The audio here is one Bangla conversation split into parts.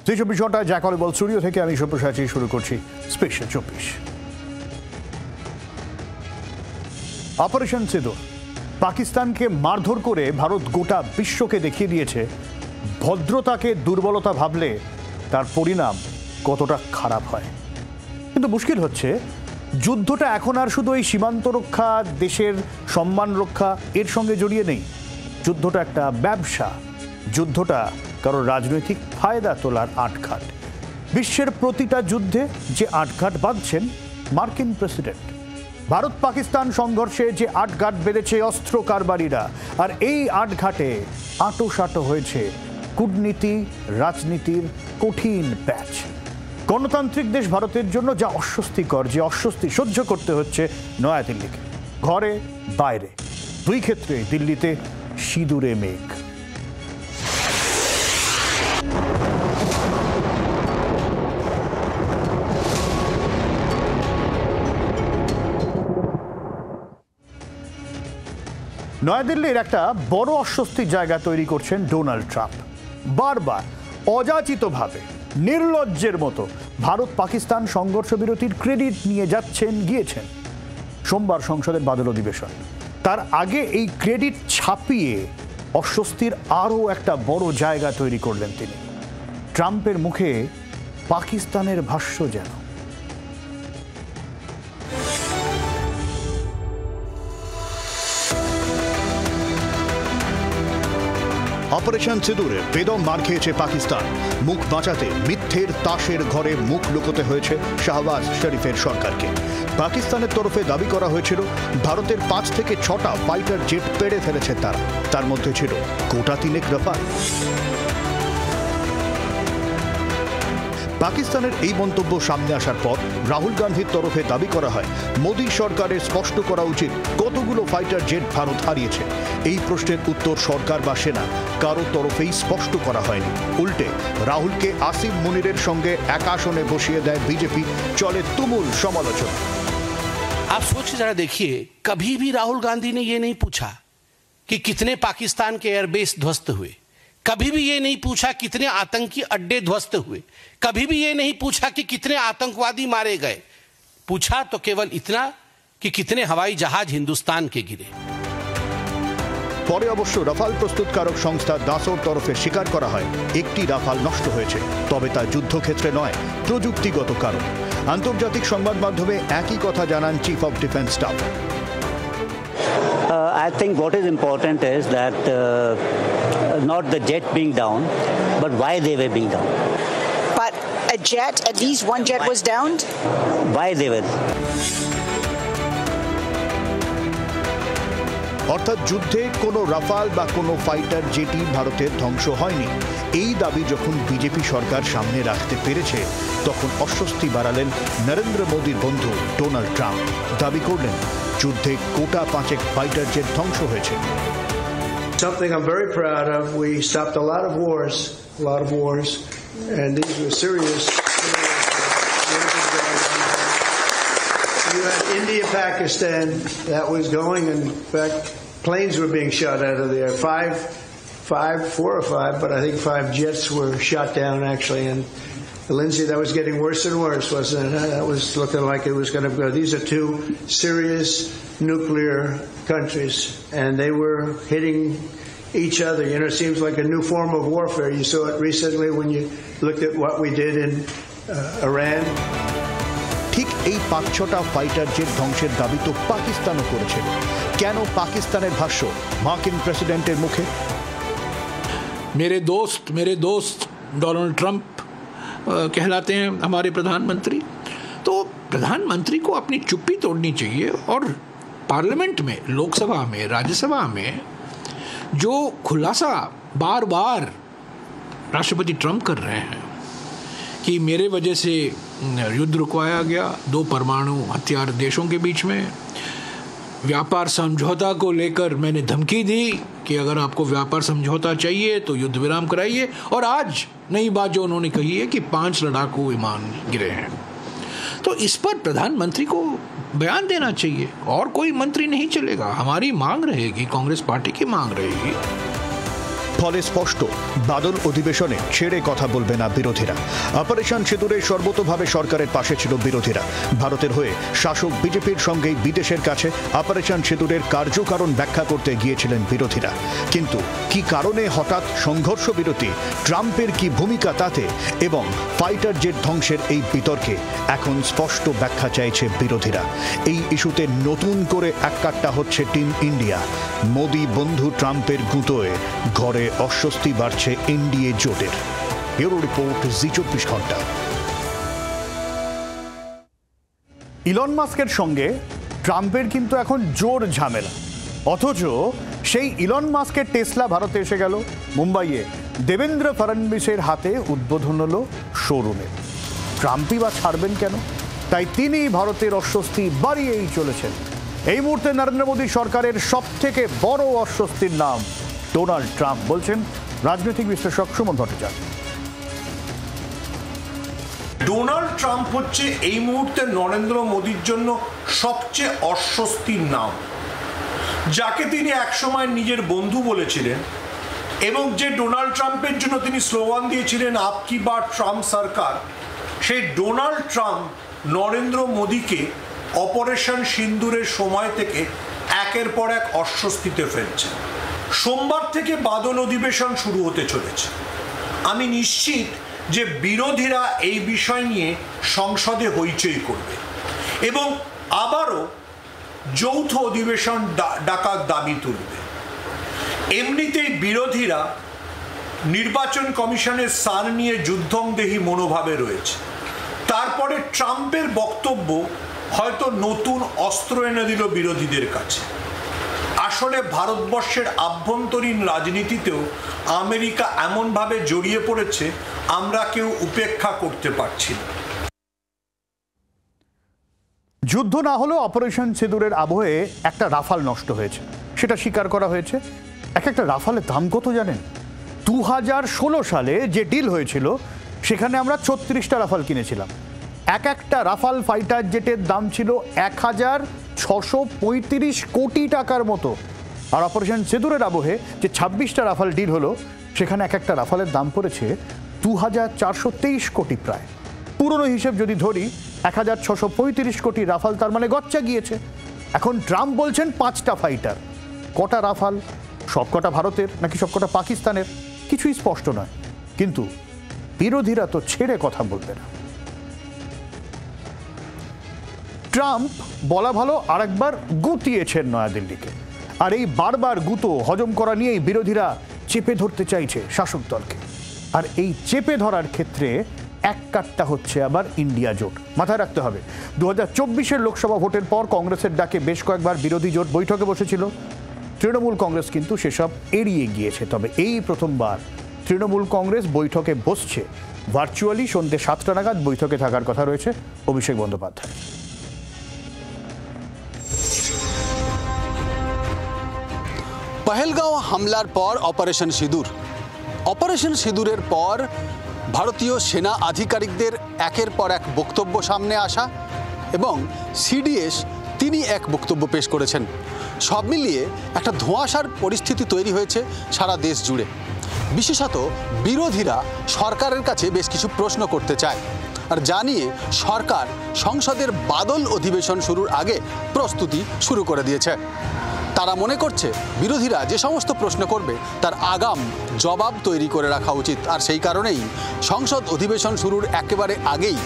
24 ঘন্টায় জ্যাকলিবল স্টুডিও থেকে আমি সব্যসাচী শুরু করছি স্পেশাল 24। অপারেশন সিঁদুর। পাকিস্তানকে মারধর করে ভারত গোটা বিশ্বকে দেখিয়ে দিয়েছে ভদ্রতাকে দুর্বলতা ভাবলে তার পরিণাম কতটা খারাপ হয়। কিন্তু মুশকিল হচ্ছে যুদ্ধটা এখন আর শুধু এই সীমান্ত রক্ষা, দেশের সম্মান রক্ষা এর সঙ্গে জড়িয়ে নেই। যুদ্ধটা একটা ব্যবসা, যুদ্ধটা কারো রাজনৈতিক ফায়দা তোলার আটঘাট। বিশ্বের প্রতিটা যুদ্ধে যে আটঘাট বাঁধছেন মার্কিন প্রেসিডেন্ট। ভারত পাকিস্তান সংঘর্ষে যে আটঘাট বেঁধেছে অস্ত্র কারবারিরা, আর এই আটঘাটে আঁটোসাঁটো হয়েছে কূটনীতি, রাজনীতির কঠিন প্যাচ। গণতান্ত্রিক দেশ ভারতের জন্য যা অস্বস্তিকর, যে অস্বস্তি সহ্য করতে হচ্ছে নয়াদিল্লিকে, ঘরে বাইরে দুই ক্ষেত্রে দিল্লিতে সিঁদুরে মেঘ। নয়াদিল্লির একটা বড় অস্বস্তির জায়গা তৈরি করছেন ডোনাল্ড ট্রাম্প। বারবার অযাচিতভাবে নির্লজ্জের মতো ভারত পাকিস্তান সংঘর্ষ বিরতির ক্রেডিট নিয়ে গিয়েছেন। সোমবার সংসদের বাদল অধিবেশন, তার আগে এই ক্রেডিট ছাপিয়ে অস্বস্তির আরও একটা বড় জায়গা তৈরি করলেন তিনি। ট্রাম্পের মুখে পাকিস্তানের ভাষ্য যেন। অপারেশন সিঁদুরে বেদম মার খেয়েছে পাকিস্তান। মুখ বাঁচাতে মিথ্যের তাসের ঘরে মুখ লুকোতে হয়েছে শাহবাজ শরীফের সরকারকে। পাকিস্তানের তরফে দাবি করা হয়েছিল ভারতের 5 থেকে 6টা ফাইটার জেট পেড়ে ফেলেছে তারা, তার মধ্যে ছিল গোটা 3 রাফাল। পাকিস্তানের এই মন্তব্য সামনে আসার পর রাহুল গান্ধীর তরফে দাবি করা হয় মোদী সরকারের স্পষ্ট করা উচিত কতগুলো ফাইটার জেট ভারত হারিয়েছে। এই প্রশ্নের উত্তর সরকার বা সেনা কারো তরফেই স্পষ্ট করা হয়নি। উল্টে রাহুলকে আসিফ মুনিরের সঙ্গে এক আসনে বসিয়ে দেয় বিজেপি। চলে তুমুল সমালোচনা। आप सोच जरा देखिए, कभी भी राहुल गांधी ने ये नहीं पूछा कि कितने पाकिस्तान के एयरबेस ध्वस्त हुए, कभी भी ये नहीं पूछा कितने आतंकी अड्डे ध्वस्त हुए, कभी भी ये नहीं पूछा कि कितने आतंकवादी मारे गए। पूछा तो केवल इतना कि कितने हवाई जहाज हिंदुस्तान के गिरे। পরে অবশ্য রাফাল প্রস্তুতকারক সংস্থা দাসোর তরফে স্বীকার করা হয় একটি রাফাল নষ্ট হয়েছে, তবে তা যুদ্ধক্ষেত্রে নয়, প্রযুক্তিগত কারণ। আন্তর্জাতিক সংবাদ মাধ্যমে একই কথা জানান chief of defence staff. I think what is important is that not the jet being down, but why they were being down. But a jet, at least one jet was downed? Why they were. অর্থাৎ যুদ্ধে কোনো রাফাল বা কোনো ফাইটার জেটই ভারতের ধ্বংস হয়নি। এই দাবি যখন বিজেপি সরকার সামনে রাখতে পেরেছে, তখন অস্বস্তি বাড়ালেন নরেন্দ্র মোদীর বন্ধু ডোনাল্ড ট্রাম্প। দাবি করলেন যুদ্ধে গোটা 5 ফাইটার জেট ধ্বংস হয়েছে। Something I'm very proud of. We stopped a lot of wars, and these were serious. You had India, Pakistan, that was going. In fact, planes were being shot out of there. 4 or 5, but I think 5 jets were shot down actually. And Lindsay, that was getting worse and worse, wasn't it? That was looking like it was going to go. These are 2 serious nuclear countries, and they were hitting each other. You know, it seems like a new form of warfare. You saw it recently when you looked at what we did in Iran. ঠিক এই 5-6টা ফাইটার জেট ধ্বংসের দাবি তো পাকিস্তানও করেছিল। কেন পাকিস্তানের ভাষ্য মার্কিন প্রেসিডেন্টের মুখে? मेरे दोस्त डोनाल्ड ट्रंप कहलाते हैं हमारे प्रधानमंत्री। तो प्रधानमंत्री को अपनी चुप्पी तोड़नी चाहिए और पार्लियामेंट में, लोकसभा में, राज्यसभा में जो खुलासा बार बार राष्ट्रपति ट्रंप कर रहे हैं कि मेरे वजह से युद्ध रुकवाया गया 2 परमाणु हथियार देशों के बीच में, व्यापार समझौता को लेकर मैंने धमकी दी कि अगर आपको व्यापार समझौता चाहिए तो युद्ध विराम कराइए, और आज नई बात जो उन्होंने कही है कि 5 लड़ाकू विमान गिरे हैं। तो इस पर प्रधानमंत्री को बयान देना चाहिए, और कोई मंत्री नहीं चलेगा। हमारी मांग रहेगी, कांग्रेस पार्टी की मांग रहेगी ফলে স্পষ্ট বাদল অধিবেশনে ছেড়ে কথা বলবে না বিরোধীরা। অপারেশন সিঁদুরে সর্বতোভাবে সরকারের পাশে ছিল বিরোধীরা। ভারতের হয়ে শাসক বিজেপির সঙ্গেই বিদেশের কাছে অপারেশন সিঁদুরের কার্যকারণ ব্যাখ্যা করতে গিয়েছিলেন বিরোধীরা। কিন্তু কি কারণে হঠাৎ সংঘর্ষ বিরতি, ট্রাম্পের কি ভূমিকা তাতে, এবং ফাইটার জেট ধ্বংসের এই বিতর্কে এখন স্পষ্ট ব্যাখ্যা চাইছে বিরোধীরা। এই ইস্যুতে নতুন করে এককাট্টা হচ্ছে টিম ইন্ডিয়া। মোদি বন্ধু ট্রাম্পের গুঁতোয় ঘরে অস্বস্তি বাড়ছে এনডিএ জোটের। ব্যুরো রিপোর্ট, জি24 ঘন্টা। ইলন মাস্কের সঙ্গে ট্রাম্পের কিন্তু এখন জোর ঝামেলা, অথচ সেই ইলন মাস্কের টেসলা ভারতে এসে গেল। মুম্বাইয়ে দেবেন্দ্র ফডনবিসের হাতে উদ্বোধন হলো শোরুমে। ট্রাম্পই বা ছাড়বেন কেন? তাই তিনি ভারতের অস্বস্তি বাড়িয়েই চলেছেন। এই মুহূর্তে নরেন্দ্র মোদী সরকারের সবথেকে বড় অস্বস্তির নাম ডোনাল্ড ট্রাম্প, বলছেন রাজনৈতিক বিশ্লেষক সুমন ভট্টাচার্য। ডোনাল্ড ট্রাম্প হচ্ছে এই মুহূর্তে নরেন্দ্র মোদীর জন্য সবচেয়ে অস্বস্তির নাম, যাকে তিনি একসময় নিজের বন্ধু বলেছিলেন এবং যে ডোনাল্ড ট্রাম্পের জন্য তিনি স্লোগান দিয়েছিলেন আপকি বার ট্রাম্প সরকার। সেই ডোনাল্ড ট্রাম্প নরেন্দ্র মোদীকে অপারেশন সিন্দুরের সময় থেকে একের পর এক অস্বস্তিতে ফেলছে। সোমবার থেকে বাদল অধিবেশন শুরু হতে চলেছে। আমি নিশ্চিত যে বিরোধীরা এই বিষয় নিয়ে সংসদে হইচই করবে এবং আবারও যৌথ অধিবেশন ডাকার দাবি তুলবে। এমনিতেই বিরোধীরা নির্বাচন কমিশনের সার নিয়ে যুদ্ধংদেহী মনোভাবে রয়েছে। তারপরে ট্রাম্পের বক্তব্য হয়তো নতুন অস্ত্র এনে দিল বিরোধীদের কাছে। আসলে ভারতবর্ষের আভ্যন্তরীণ রাজনীতিতেও আমেরিকা এমনভাবে জড়িয়ে পড়েছে, আমরা কেউ উপেক্ষা করতে পারছি না। যুদ্ধ না হলেও অপারেশন সিঁদুরের আবহে একটা রাফাল নষ্ট হয়েছে, সেটা স্বীকার করা হয়েছে। একটা রাফালের দাম কত জানেন? 2016 সালে যে ডিল হয়েছিল সেখানে আমরা 36টা রাফাল কিনেছিলাম। একটা রাফাল ফাইটার জেটের দাম ছিল 1635 কোটি টাকার মতো। আর অপারেশন সিঁদুরের আবহে যে 26টা রাফাল ডিল হলো সেখানে একটা রাফালের দাম পড়েছে 2423 কোটি প্রায়। পুরনো হিসেব যদি ধরি 1635 কোটি রাফাল, তার মানে গচ্চা গিয়েছে। এখন ট্রাম্প বলছেন 5টা ফাইটার। কটা রাফাল? সবকটা ভারতের নাকি সবকটা পাকিস্তানের কিছুই স্পষ্ট নয়, কিন্তু বিরোধীরা তো ছেড়ে কথা বলবে না। ট্রাম্প বলা ভালো আরেকবার গুঁতিয়েছেন নয়াদিল্লিকে, আর এই বারবার গুঁতো হজম করা নিয়েই বিরোধীরা চেপে ধরতে চাইছে শাসক দলকে। আর এই চেপে ধরার ক্ষেত্রে এককাট্টা হচ্ছে আবার ইন্ডিয়া জোট। মাথায় রাখতে হবে 2024 লোকসভা ভোটের পর কংগ্রেসের ডাকে বেশ কয়েকবার বিরোধী জোট বৈঠকে বসেছিল। তৃণমূল কংগ্রেস কিন্তু সেসব এড়িয়ে গিয়েছে। তবে এই প্রথমবার তৃণমূল কংগ্রেস বৈঠকে বসছে। ভার্চুয়ালি সন্ধ্যে 7টা নাগাদ বৈঠকে থাকার কথা রয়েছে অভিষেক বন্দ্যোপাধ্যায়। পহেলগাঁও হামলার পর অপারেশন সিঁদুর। অপারেশন সিঁদুরের পর ভারতীয় সেনা আধিকারিকদের একের পর এক বক্তব্য সামনে আসা এবং সিডিএস তিনি এক বক্তব্য পেশ করেছেন। সব মিলিয়ে একটা ধোঁয়াশার পরিস্থিতি তৈরি হয়েছে সারা দেশ জুড়ে। বিশেষত বিরোধীরা সরকারের কাছে বেশ কিছু প্রশ্ন করতে চায়, আর জানিয়ে সরকার সংসদের বাদল অধিবেশন শুরুর আগে প্রস্তুতি শুরু করে দিয়েছে। তারা মনে করছে বিরোধীরা যে সমস্ত প্রশ্ন করবে তার আগাম জবাব তৈরি করে রাখা উচিত। আর সেই কারণেই সংসদ অধিবেশন শুরুর একেবারে আগেই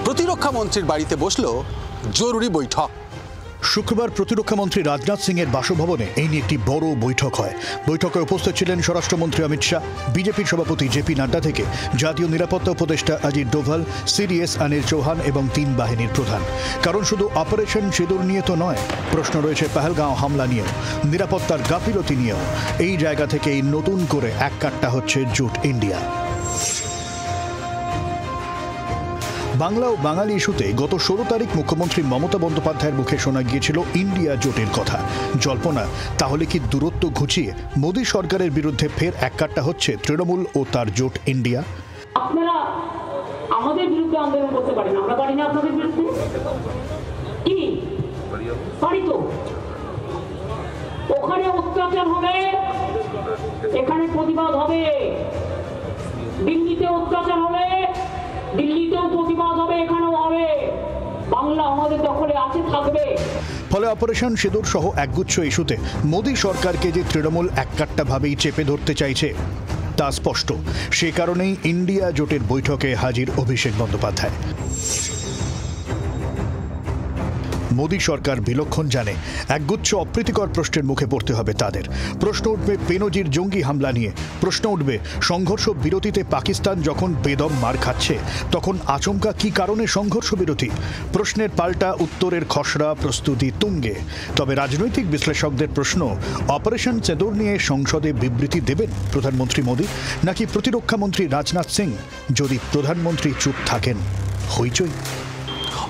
প্রতিরক্ষা মন্ত্রীর বাড়িতে বসল জরুরি বৈঠক। শুক্রবার প্রতিরক্ষামন্ত্রী রাজনাথ সিং এর বাসভবনে এই নিয়ে একটি বড় বৈঠক হয়। বৈঠকে উপস্থিত ছিলেন স্বরাষ্ট্রমন্ত্রী অমিত শাহ, বিজেপির সভাপতি জেপি নাড্ডা থেকে জাতীয় নিরাপত্তা উপদেষ্টা অজিত ডোভাল, সিডিএস অনিল চৌহান এবং 3 বাহিনীর প্রধান। কারণ শুধু অপারেশন সিঁদুর নিয়ে তো নয়, প্রশ্ন রয়েছে পহেলগাঁও হামলা নিয়েও, নিরাপত্তার গাফিলতি নিয়েও। এই জায়গা থেকেই নতুন করে এককাট্টা হচ্ছে জোট ইন্ডিয়া। বাংলা ও বাঙালি ইস্যুতে গত 16 তারিখ মুখ্যমন্ত্রী মমতা বন্দ্যোপাধ্যায়ের মুখে শোনা গিয়েছিল ইন্ডিয়া জোটের কথা। জল্পনা, তাহলে কি দূরত্ব ঘুচিয়ে মোদী সরকারের বিরুদ্ধে ফের এককাট্টা হচ্ছে তৃণমূল ও তার জোট ইন্ডিয়া? আপনারা আমাদের বিরুদ্ধে আন্দোলন করতে পারেন, আমরা পারি না আপনাদের বিরুদ্ধে? কি পারি তো? ওখানে অত্যাচার হবে, এখানে প্রতিবাদ হবে। দিল্লিতে অত্যাচার হবে, দিল্লিতেও প্রতিবাদ হবে, এখানেও হবে। বাংলা আমাদের দখলে আছে, থাকবে। ফলে অপারেশন সিঁদুর সহ একগুচ্ছ ইস্যুতে মোদী সরকারকে যে তৃণমূল এককাট্টাভাবেই চেপে ধরতে চাইছে তা স্পষ্ট। সে কারণেই ইন্ডিয়া জোটের বৈঠকে হাজির অভিষেক বন্দ্যোপাধ্যায়। মোদী সরকার বিলক্ষণ জানে একগুচ্ছ অপ্রীতিকর প্রশ্নের মুখে পড়তে হবে তাদের। প্রশ্ন উঠবে বেনজির জঙ্গি হামলা নিয়ে, প্রশ্ন উঠবে সংঘর্ষ বিরতিতে পাকিস্তান যখন বেদম মার খাচ্ছে তখন আচমকা কি কারণে সংঘর্ষ বিরতি। প্রশ্নের পাল্টা উত্তরের খসড়া প্রস্তুতি তুঙ্গে। তবে রাজনৈতিক বিশ্লেষকদের প্রশ্ন, অপারেশন সিঁদুর নিয়ে সংসদে বিবৃতি দেবেন প্রধানমন্ত্রী মোদী নাকি প্রতিরক্ষামন্ত্রী রাজনাথ সিং? যদি প্রধানমন্ত্রী চুপ থাকেন, হইচই।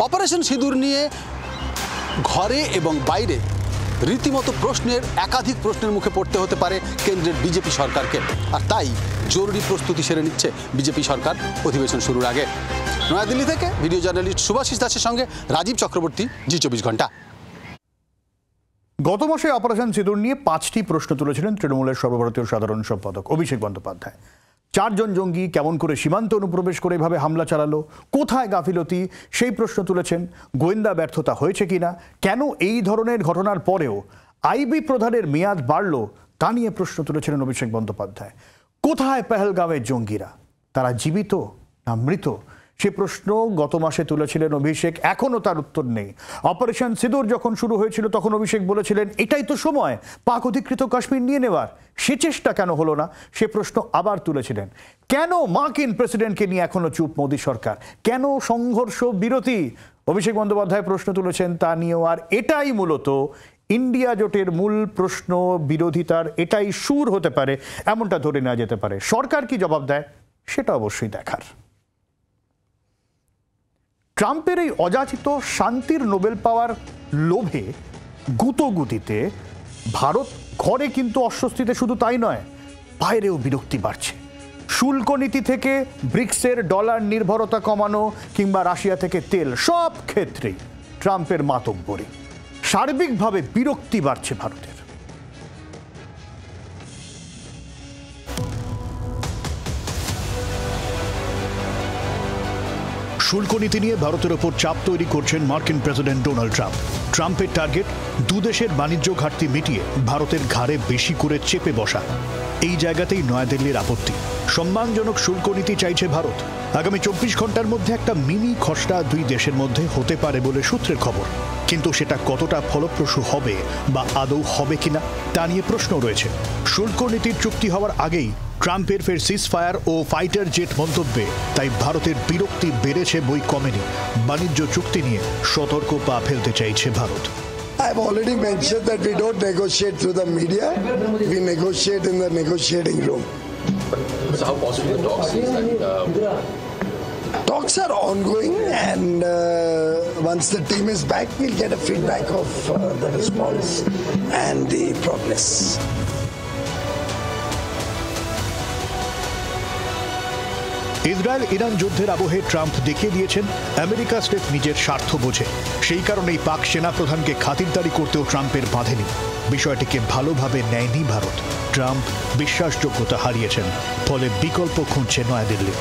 অপারেশন সিঁদুর নিয়ে ঘরে এবং বাইরে রীতিমতো একাধিক প্রশ্নের মুখে পড়তে হতে পারে কেন্দ্রের বিজেপি সরকারকে। আর তাই জরুরি প্রস্তুতি সেরে নিচ্ছে বিজেপি সরকার অধিবেশন শুরুর আগে। নয়াদিল্লি থেকে ভিডিও জার্নালিস্ট শুভাশিস দাসের সঙ্গে রাজীব চক্রবর্তী, জি 24 ঘন্টা। গত মাসে অপারেশন সিঁদুর নিয়ে 5টি প্রশ্ন তুলেছিলেন তৃণমূলের সর্বভারতীয় সাধারণ সম্পাদক অভিষেক বন্দ্যোপাধ্যায়। 4 জন জঙ্গি কেমন করে সীমান্ত অনুপ্রবেশ করে এভাবে হামলা চালালো, কোথায় গাফিলতি সেই প্রশ্ন তুলেছেন। গোয়েন্দা ব্যর্থতা হয়েছে কিনা, কেন এই ধরনের ঘটনার পরেও আইবি প্রধানের মেয়াদ বাড়ল তা নিয়ে প্রশ্ন তুলেছিলেন অভিষেক বন্দ্যোপাধ্যায়। কোথায় পেহেলগাঁওয়ের জঙ্গিরা, তারা জীবিত না মৃত, সে প্রশ্ন গত মাসে তুলেছিলেন অভিষেক। এখনও তার উত্তর নেই। অপারেশন সিঁদুর যখন শুরু হয়েছিল তখন অভিষেক বলেছিলেন এটাই তো সময় পাক অধিকৃত কাশ্মীর নিয়ে নেওয়ার, সে চেষ্টা কেন হলো না সে প্রশ্ন আবার তুলেছিলেন। কেন মার্কিন প্রেসিডেন্টকে নিয়ে এখনো চুপ মোদী সরকার, কেন সংঘর্ষ বিরতি অভিষেক বন্দ্যোপাধ্যায় প্রশ্ন তুলেছেন তা নিয়েও। আর এটাই মূলত ইন্ডিয়া জোটের মূল প্রশ্ন, বিরোধিতার এটাই সুর হতে পারে এমনটা ধরে নেওয়া যেতে পারে। সরকার কি জবাব দেয় সেটা অবশ্যই দেখার। ট্রাম্পের এই অযাচিত শান্তির নোবেল পাওয়ার লোভে গুতোগুতিতে ভারত ঘরে কিন্তু অস্বস্তিতে, শুধু তাই নয় বাইরেও বিরক্তি বাড়ছে। শুল্ক নীতি থেকে ব্রিক্সের ডলার নির্ভরতা কমানো কিংবা রাশিয়া থেকে তেল, সব ক্ষেত্রেই ট্রাম্পের মাতব্বরি। সার্বিকভাবে বিরক্তি বাড়ছে ভারতের। শুল্ক নীতি নিয়ে ভারতের ওপর চাপ তৈরি করছেন মার্কিন প্রেসিডেন্ট ডোনাল্ড ট্রাম্প। ট্রাম্পের টার্গেট দুদেশের বাণিজ্য ঘাটতি মিটিয়ে ভারতের ঘাড়ে বেশি করে চেপে বসা। এই জায়গাতেই নয়াদিল্লির আপত্তি। সম্মানজনক শুল্ক নীতি চাইছে ভারত। আগামী 24 ঘন্টার মধ্যে একটা মিনি খসড়া দুই দেশের মধ্যে হতে পারে বলে সূত্রের খবর। কিন্তু সেটা কতটা ফলপ্রসূ হবে বা আদৌ হবে কিনা তা নিয়ে প্রশ্ন রয়েছে। শুল্ক নীতির চুক্তি হওয়ার আগেই ট্রাম্পের ফের সিজফায়ার ও ফাইটার জেট মন্তব্যে তাই ভারতের বিরক্তি বেড়েছে বই কমেনি। বাণিজ্য চুক্তি নিয়ে সতর্ক পা ফেলতে চাইছে Bharat. I've already mentioned that we don't negotiate through the media, we negotiate in the negotiating room. So how possible the talks is that Talks are ongoing, and once the team is back, we'll get a feedback of the response and the progress. Israel Iran যুদ্ধের আবহে ট্রাম্প দেখিয়ে দিয়েছেন আমেরিকা স্রেফ নিজের স্বার্থ বোঝে। সেই কারণেই পাক সেনাপ্রধানকে খাতিরদারি করতেও ট্রাম্পের বাঁধেনি। বিষয়টিকে ভালোভাবে নেয়নি ভারত। ট্রাম্প বিশ্বাসযোগ্যতা হারিয়েছেন, ফলে বিকল্প খুঁজছে নয়াদিল্লি।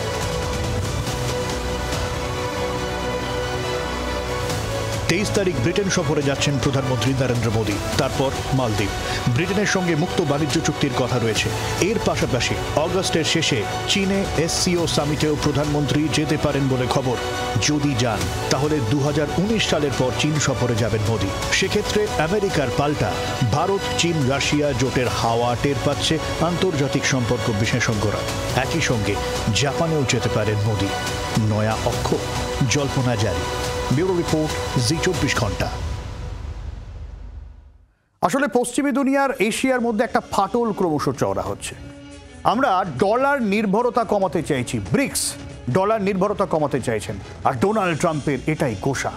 23 তারিখ ব্রিটেন সফরে যাচ্ছেন প্রধানমন্ত্রী নরেন্দ্র মোদী, তারপর মালদ্বীপ। ব্রিটেনের সঙ্গে মুক্ত বাণিজ্য চুক্তির কথা রয়েছে। এর পাশাপাশি অগস্টের শেষে চীনে এসসিও সামিটেও প্রধানমন্ত্রী যেতে পারেন বলে খবর। যদি যান তাহলে 2019 সালের পর চীন সফরে যাবেন মোদী। সেক্ষেত্রে আমেরিকার পাল্টা ভারত চীন রাশিয়া জোটের হাওয়া টের পাচ্ছে আন্তর্জাতিক সম্পর্ক বিশেষজ্ঞরা। একই সঙ্গে জাপানেও যেতে পারেন মোদী। নয়া অক্ষ, জল্পনা জারি। ব্যুরো রিপোর্ট, জি 24 ঘন্টা। আসলে পশ্চিমী দুনিয়ার এশিয়ার মধ্যে একটা ফাটল ক্রমশ চওড়া হচ্ছে। আমরা ডলার নির্ভরতা কমাতে চাইছি, ব্রিক্স ডলার নির্ভরতা কমাতে চাইছেন, আর ডোনাল্ড ট্রাম্পের এটাই কোষা।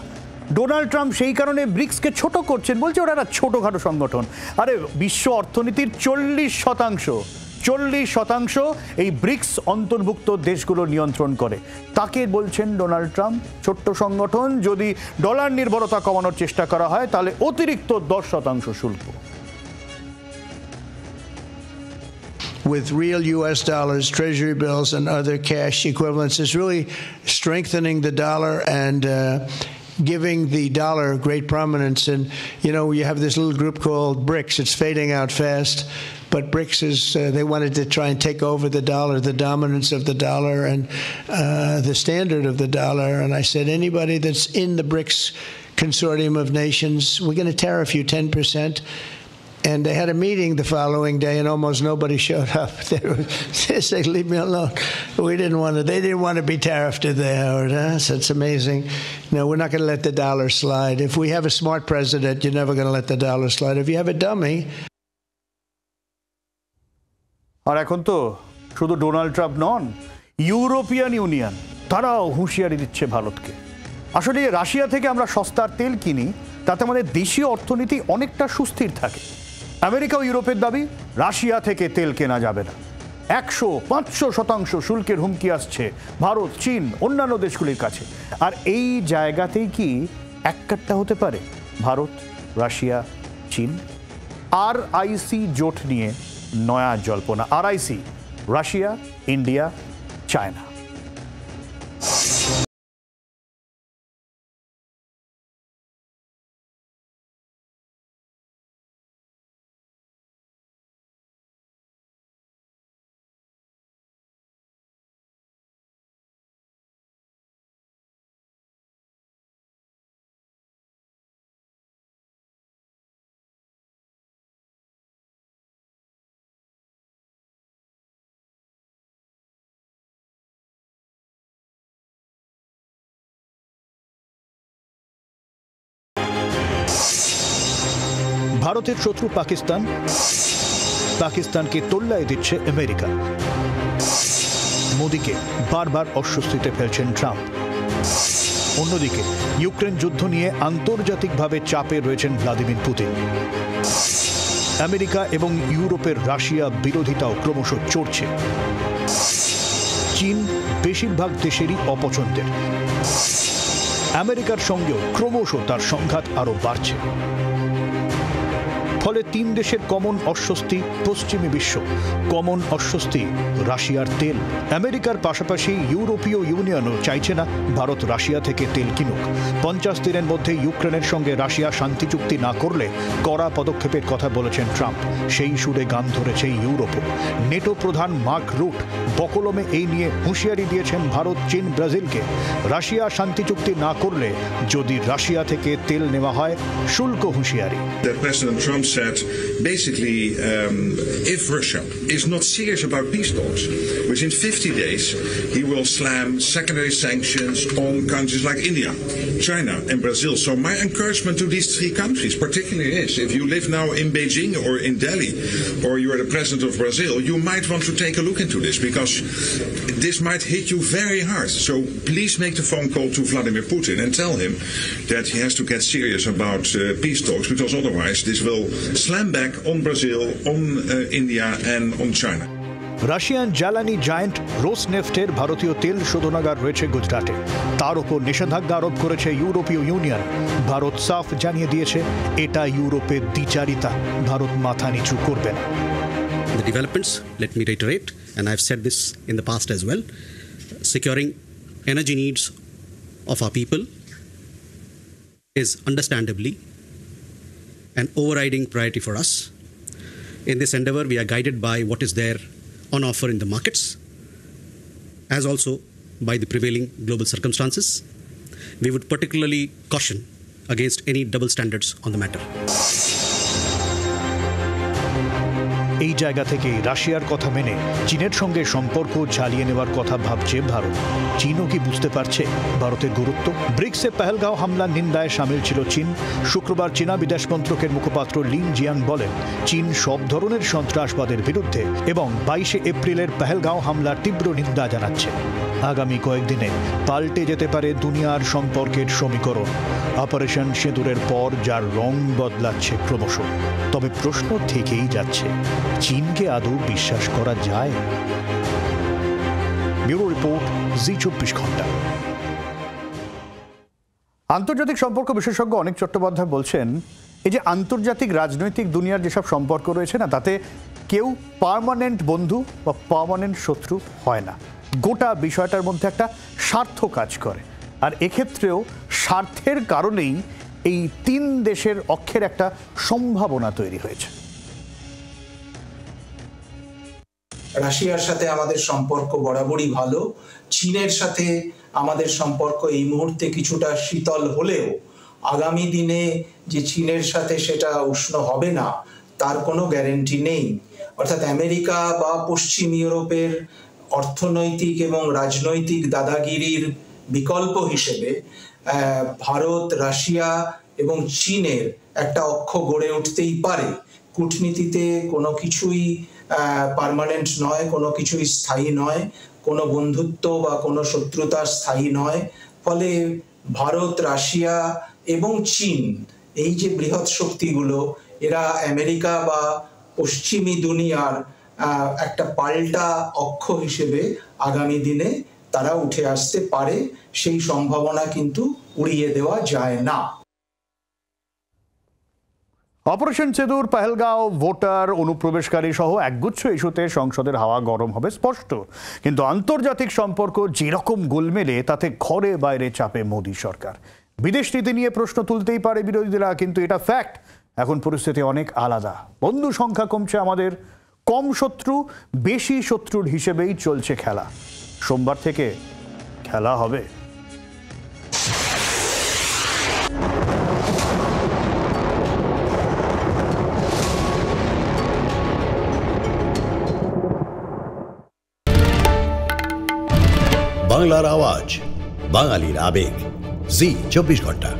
ডোনাল্ড ট্রাম্প সেই কারণে ব্রিক্সকে ছোট করছেন, বলছে ওরা একটা ছোটোখাটো সংগঠন। আরে বিশ্ব অর্থনীতির 40% এই ব্রিক্স অন্তর্ভুক্ত দেশগুলো নিয়ন্ত্রণ করে। তাকে বলছেন ডোনাল্ড ট্রাম্প ছোট্ট সংগঠন। যদি ডলার নির্ভরতা কমানোর চেষ্টা করা হয় তাহলে অতিরিক্ত 10% শুল্ক। with real U.S. dollars, treasury bills, and other cash equivalents is really strengthening the dollar and giving the dollar great prominence. And, you know, you have this little group called BRICS. It's fading out fast. But BRICS is, they wanted to try and take over the dollar, the dominance of the dollar and the standard of the dollar. And I said, anybody that's in the BRICS consortium of nations, we're going to tariff you 10%. And they had a meeting the following day, and almost nobody showed up. They said, leave me alone. They didn't want to be tariffed, did they, Howard? Huh? So it's amazing. No, we're not going to let the dollar slide. If we have a smart president, you're never going to let the dollar slide. If you have a dummy... আর এখন তো শুধু ডোনাল্ড ট্রাম্প নন, ইউরোপিয়ান ইউনিয়ন তারাও হুঁশিয়ারি দিচ্ছে ভারতকে। আসলে রাশিয়া থেকে আমরা সস্তার তেল কিনি, তাতে আমাদের দেশীয় অর্থনীতি অনেকটা সুস্থির থাকে। আমেরিকা ও ইউরোপের দাবি রাশিয়া থেকে তেল কেনা যাবে না। 100-500% শুল্কের হুমকি আসছে ভারত, চীন, অন্যান্য দেশগুলির কাছে। আর এই জায়গাতেই কি এককাট্টা হতে পারে ভারত, রাশিয়া, চীন? আরআইসি জোট নিয়ে নয়া জল্পনা। RIC Russia, India, China. ভারতের শত্রু পাকিস্তান, পাকিস্তানকে তোল্লায় দিচ্ছে আমেরিকা। মোদিকে বারবার অস্বস্তিতে ফেলছেন ট্রাম্প। অন্যদিকে ইউক্রেন যুদ্ধ নিয়ে আন্তর্জাতিকভাবে চাপে রয়েছেন ভ্লাদিমির পুতিন। আমেরিকা এবং ইউরোপের রাশিয়া বিরোধিতাও ক্রমশ চড়ছে। চীন বেশিরভাগ দেশেরই অপছন্দের। আমেরিকার সঙ্গেও ক্রমশ তার সংঘাত আরও বাড়ছে। ফলে তিন দেশের কমন অস্বস্তি পশ্চিমী বিশ্ব, কমন অস্বস্তি রাশিয়ার তেল। আমেরিকার পাশাপাশি ইউরোপীয় ইউনিয়নও চাইছে না ভারত রাশিয়া থেকে তেল কিনুক। 50 দিনের মধ্যে ইউক্রেনের সঙ্গে রাশিয়া শান্তি চুক্তি না করলে কড়া পদক্ষেপের কথা বলেছেন ট্রাম্প। সেই সুরে গান ধরেছে ইউরোপও। নেটো প্রধান মার্ক রুট বকলমে এই নিয়ে হুঁশিয়ারি দিয়েছেন ভারত, চীন, ব্রাজিলকে। রাশিয়া শান্তি চুক্তি না করলে যদি রাশিয়া থেকে তেল নেওয়া হয় শুল্ক হুঁশিয়ারি। Said basically if Russia is not serious about peace talks, within 50 days he will slam secondary sanctions on countries like India, China and Brazil. So my encouragement to these three countries particularly is, if you live now in Beijing or in Delhi or you are the president of Brazil, you might want to take a look into this, because this might hit you very hard. So please make the phone call to Vladimir Putin and tell him that he has to get serious about peace talks, because otherwise this will slam back on Brazil, on India and on China. Russian জ্বালানি জায়ান্ট রোসনেফটের ভারতীয় তেল শোধনাগার রয়েছে গুজরাটে। তার উপর নিষেধাজ্ঞা আরোপ করেছে ইউরোপীয় ইউনিয়ন। ভারত সাফ জানিয়ে দিয়েছে এটা ইউরোপের দ্বিচারিতা, ভারত মাথা নিচু করবে না। The developments, let me reiterate, and I've said this in the past as well, securing energy needs of our people is understandably an overriding priority for us. In this endeavor, we are guided by what is there on offer in the markets, as also by the prevailing global circumstances. We would particularly caution against any double standards on the matter. এই জায়গা থেকে রাশিয়ার কথা মেনে চীনের সঙ্গে সম্পর্ক ঝালিয়ে নেওয়ার কথা ভাবছে ভারত। চীনও কি বুঝতে পারছে ভারতের গুরুত্ব? ব্রিক্সে পেহেলগাঁও হামলার নিন্দায় সামিল ছিল চীন। শুক্রবার চীনা বিদেশ মন্ত্রকের মুখপাত্র লিন জিয়াং বলেন, চীন সব ধরনের সন্ত্রাসবাদের বিরুদ্ধে এবং 22 এপ্রিলের পেহেলগাঁও হামলার তীব্র নিন্দা জানাচ্ছে। আগামী কয়েকদিনে পাল্টে যেতে পারে দুনিয়ার সম্পর্কের সমীকরণ। অপারেশন সিঁদুরের পর যার রং বদলাচ্ছে ক্রমশ। তবে প্রশ্ন থেকেই যাচ্ছে, চীনকে আদৌ বিশ্বাস করা যায়? ব্যুরো রিপোর্ট, জি 24 ঘন্টা। আন্তর্জাতিক সম্পর্ক বিশেষজ্ঞ অনিক চট্টোপাধ্যায় বলছেন, এই যে আন্তর্জাতিক রাজনৈতিক দুনিয়ার যেসব সম্পর্ক রয়েছে না, তাতে কেউ পার্মানেন্ট বন্ধু বা পার্মানেন্ট শত্রু হয় না। গোটা বিষয়টার মধ্যে একটা স্বার্থ কাজ করে, আর এক্ষেত্রেও স্বার্থের কারণেই এই তিন দেশের অক্ষের একটা সম্ভাবনা তৈরি হয়েছে। রাশিয়ার সাথে আমাদের সম্পর্ক বরাবরই ভালো। চীনের সাথে আমাদের সম্পর্ক এই মুহূর্তে কিছুটা শীতল হলেও আগামী দিনে যে চীনের সাথে সেটা উষ্ণ হবে না তার কোনো গ্যারেন্টি নেই। অর্থাৎ আমেরিকা বা পশ্চিম ইউরোপের অর্থনৈতিক এবং রাজনৈতিক দাদাগিরির বিকল্প হিসেবে ভারত, রাশিয়া এবং চীনের একটা অক্ষ গড়ে উঠতেই পারে। কূটনীতিতে কোনো কিছুই পার্মানেন্ট নয়, কোনো কিছুই স্থায়ী নয়, কোনো বন্ধুত্ব বা কোনো শত্রুতা স্থায়ী নয়। ফলে ভারত, রাশিয়া এবং চীন এই যে বৃহৎ শক্তিগুলো, এরা আমেরিকা বা পশ্চিমী দুনিয়ার একটা পাল্টা অক্ষ হিসেবে আগামী দিনে তারা উঠে আসতে পারে। সেই সম্ভাবনা কিন্তু উড়িয়ে দেওয়া যায় না। অপারেশন সিঁদুর, পেহেলগাঁও, ভোটার অনুপ্রবেশকারী সহ একগুচ্ছ ইস্যুতে সংসদের হাওয়া গরম হবে স্পষ্ট, কিন্তু আন্তর্জাতিক সম্পর্ক যেরকম গোলমেলে তাতে ঘরে বাইরে চাপে মোদী সরকার। বিদেশ নীতি নিয়ে প্রশ্ন তুলতেই পারে বিরোধীরা, কিন্তু এটা ফ্যাক্ট, এখন পরিস্থিতি অনেক আলাদা। বন্ধু সংখ্যা কমছে আমাদের, কম শত্রু বেশি শত্রুর হিসেবেই চলছে খেলা। সোমবার থেকে খেলা হবে। বাংলার আওয়াজ, বাঙালির আবেগ, জি 24 ঘন্টা।